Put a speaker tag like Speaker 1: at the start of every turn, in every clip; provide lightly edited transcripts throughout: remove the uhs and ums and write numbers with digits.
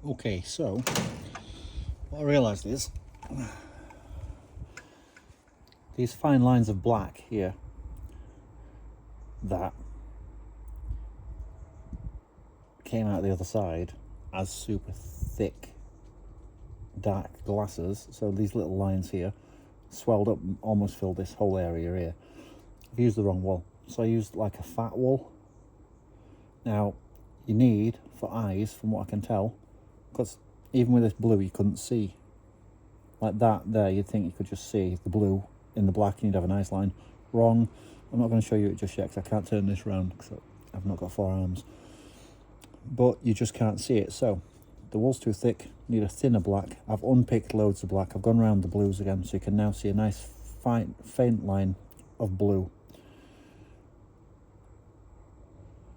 Speaker 1: Okay, so what I realised is these fine lines of black here that came out the other side as super thick dark glasses, so these little lines here swelled up and almost filled this whole area here. I've used the wrong wool, so I used like a fat wool. Now you need, for eyes, from what I can tell, because even with this blue you couldn't see like that there, you'd think you could just see the blue in the black and you'd have a nice line. Wrong. I'm not going to show you it just yet because I can't turn this round because I've not got 4 arms, but you just can't see it. So the wool's too thick, need a thinner black. I've unpicked loads of black. I've gone around the blues again, so you can now see a nice fine faint line of blue.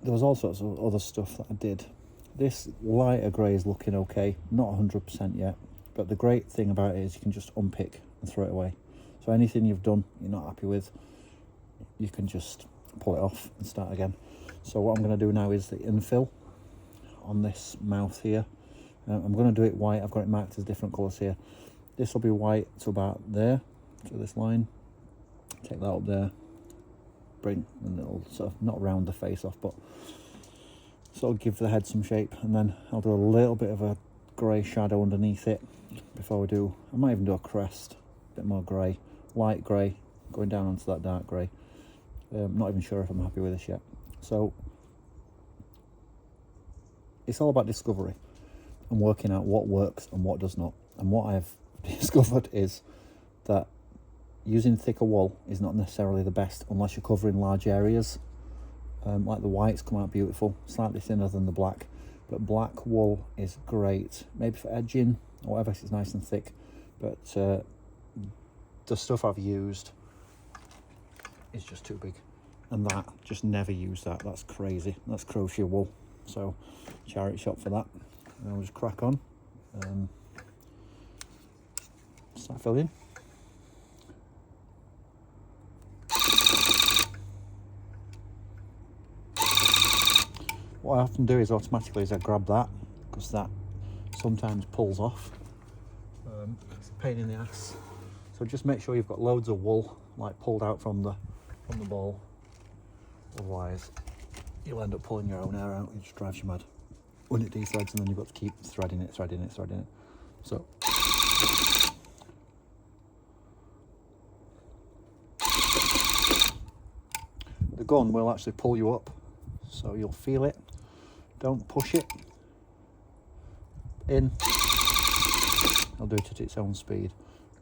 Speaker 1: There was all sorts of other stuff that I did. This lighter grey is looking okay, not 100% yet, but the great thing about it is you can just unpick and throw it away. So anything you've done you're not happy with, you can just pull it off and start again. So what I'm going to do now is the infill on this mouth here. I'm going to do it white. I've got it marked as different colours here. This will be white to about there, to this line. Take that up there, bring, and it'll sort of not round the face off, but sort of give the head some shape. And then I'll do a little bit of a grey shadow underneath it before we do. I might even do a crest, a bit more grey, light grey, going down onto that dark grey. Not even sure if I'm happy with this yet. So it's all about discovery and working out what works and what does not. And what I've discovered is that using thicker wool is not necessarily the best unless you're covering large areas. Like the whites come out beautiful, slightly thinner than the black, but black wool is great, maybe for edging or whatever, it's nice and thick. But the stuff I've used is just too big, and that, just never use that. That's crazy. That's crochet wool, so charity shop for that. And I'll just crack on, start filling. What I often do is automatically I grab that, because that sometimes pulls off. It's a pain in the ass. So just make sure you've got loads of wool like pulled out from the ball. Otherwise you'll end up pulling your own hair out. It just drives you mad when it de-threads, and then you've got to keep threading it. So the gun will actually pull you up, so you'll feel it. Don't push it in. I'll do it at its own speed.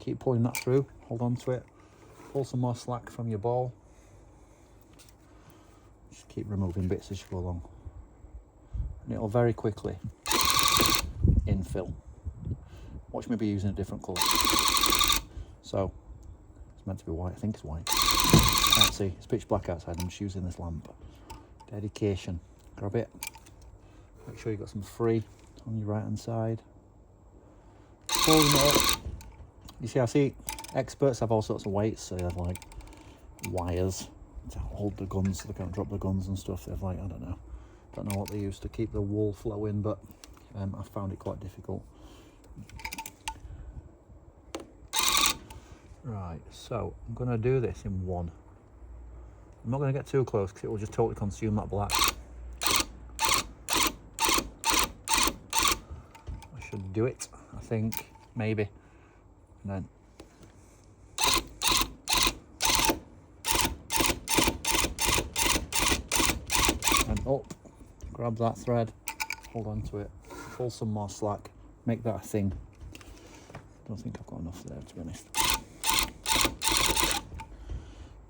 Speaker 1: Keep pulling that through, hold on to it, pull some more slack from your ball. Just keep removing bits as you go along. And it'll very quickly infill. Watch me be using a different colour. So, it's meant to be white, I think it's white. Can't see, it's pitch black outside, I'm just using this lamp. Dedication. Grab it. Make sure you've got some free on your right hand side. Pulling it up. You see, I see experts have all sorts of weights, so they have like wires to hold the guns so they can't drop the guns and stuff. They have like, I don't know what they use to keep the wool flowing, but I found it quite difficult. Right, so I'm going to do this in one. I'm not going to get too close because it will just totally consume that black. I should do it, I think, maybe. And then and up, grab that thread, hold on to it, pull some more slack, make that a thing. I don't think I've got enough there, to be honest.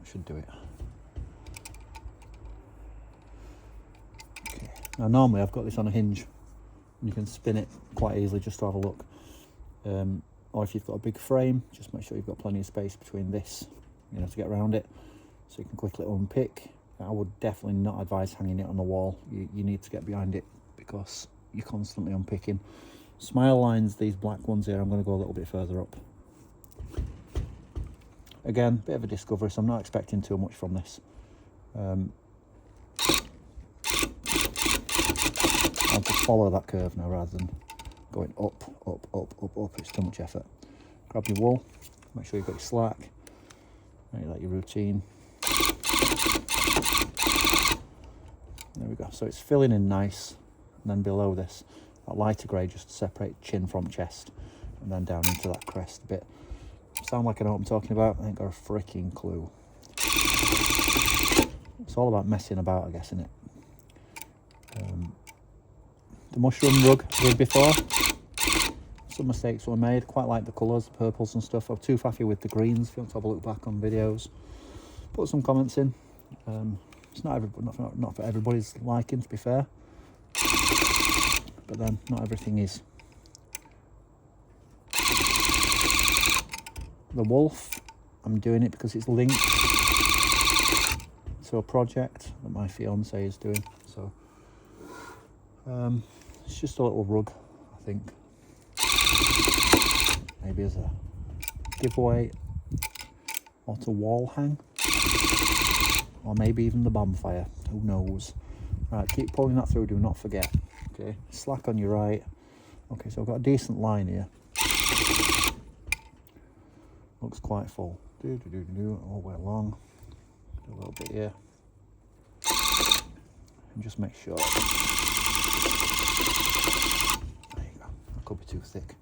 Speaker 1: I should do it. Okay. Now normally I've got this on a hinge and you can spin it quite easily just to have a look. Or if you've got a big frame, just make sure you've got plenty of space between this, to get around it, so you can quickly unpick. I would definitely not advise hanging it on the wall. You need to get behind it because you're constantly unpicking. Smile lines, these black ones here, I'm going to go a little bit further up. Again, bit of a discovery, so I'm not expecting too much from this. I'll just follow that curve now rather than going up, up, up, up, up. It's too much effort. Grab your wool, make sure you've got your slack, make that your routine. There we go. So it's filling in nice, and then below this, that lighter grey just to separate chin from chest, and then down into that crest bit. Sound like I know what I'm talking about? I ain't got a freaking clue. It's all about messing about, I guess, isn't it? The mushroom rug I did before. Some mistakes were made. Quite like the colours, the purples and stuff. I'm too faffy with the greens. If you want to have a look back on videos, put some comments in. It's not for everybody's liking, to be fair. But then, not everything is. The wolf, I'm doing it because it's linked to a project that my fiance is doing. So it's just a little rug, I think. Maybe as a giveaway or to wall hang, or maybe even the bonfire, who knows. Right, keep pulling that through, do not forget. Okay, slack on your right. Okay, so I've got a decent line here. Looks quite full. All the way along. Do a little bit here. And just make sure. There you go. That could be too thick.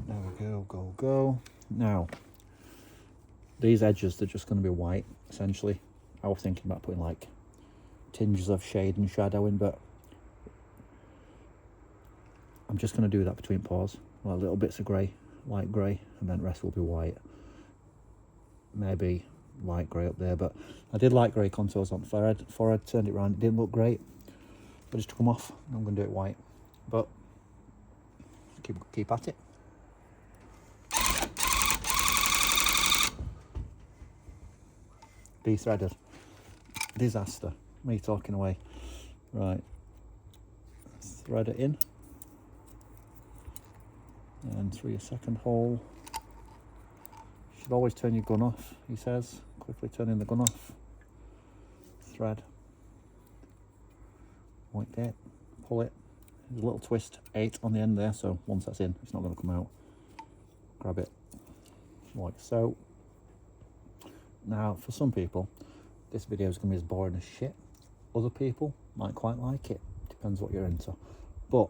Speaker 1: There we go, go, go. Now, these edges, they're just going to be white, essentially. I was thinking about putting like tinges of shade and shadow in, but I'm just going to do that between paws. Like little bits of grey, light grey, and then the rest will be white. Maybe light grey up there, but I did light grey contours on forehead, turned it around, it didn't look great. I just took them off, and I'm going to do it white. But keep at it. Dethreaded. Disaster. Me talking away. Right. Thread it in. And through your second hole. You should always turn your gun off, he says. Quickly turning the gun off. Thread. Like that. Pull it. There's a little twist 8 on the end there, so once that's in, it's not going to come out. Grab it. Like so. Now, for some people, this video is going to be as boring as shit. Other people might quite like it. Depends what you're into. But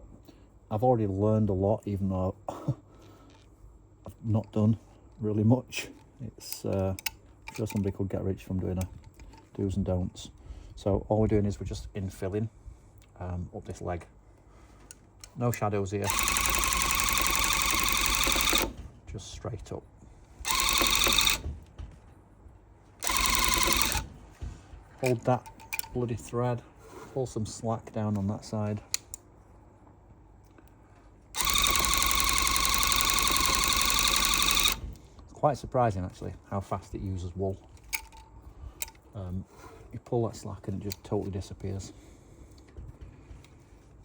Speaker 1: I've already learned a lot, even though I've not done really much. It's I'm sure somebody could get rich from doing a do's and don'ts. So all we're doing is we're just infilling up this leg. No shadows here. Just straight up. Hold that bloody thread, pull some slack down on that side. It's quite surprising actually how fast it uses wool. You pull that slack and it just totally disappears.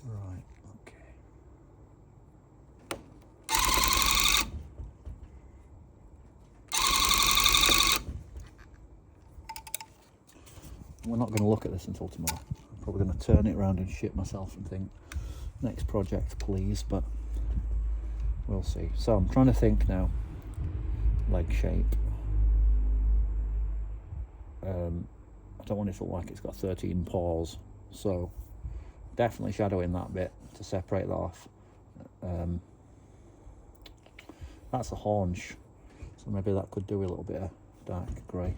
Speaker 1: Right, okay. We're not going to look at this until tomorrow. I'm probably going to turn it around and shit myself and think, next project please, but we'll see. So I'm trying to think now, leg shape. I don't want it to look like it's got 13 paws, so definitely shadowing that bit to separate that off. That's a haunch, so maybe that could do a little bit of dark grey.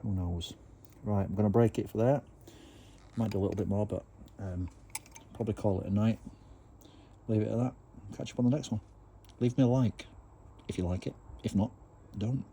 Speaker 1: Who knows? Right, I'm going to break it for there. Might do a little bit more, but probably call it a night. Leave it at that. Catch up on the next one. Leave me a like if you like it. If not, don't.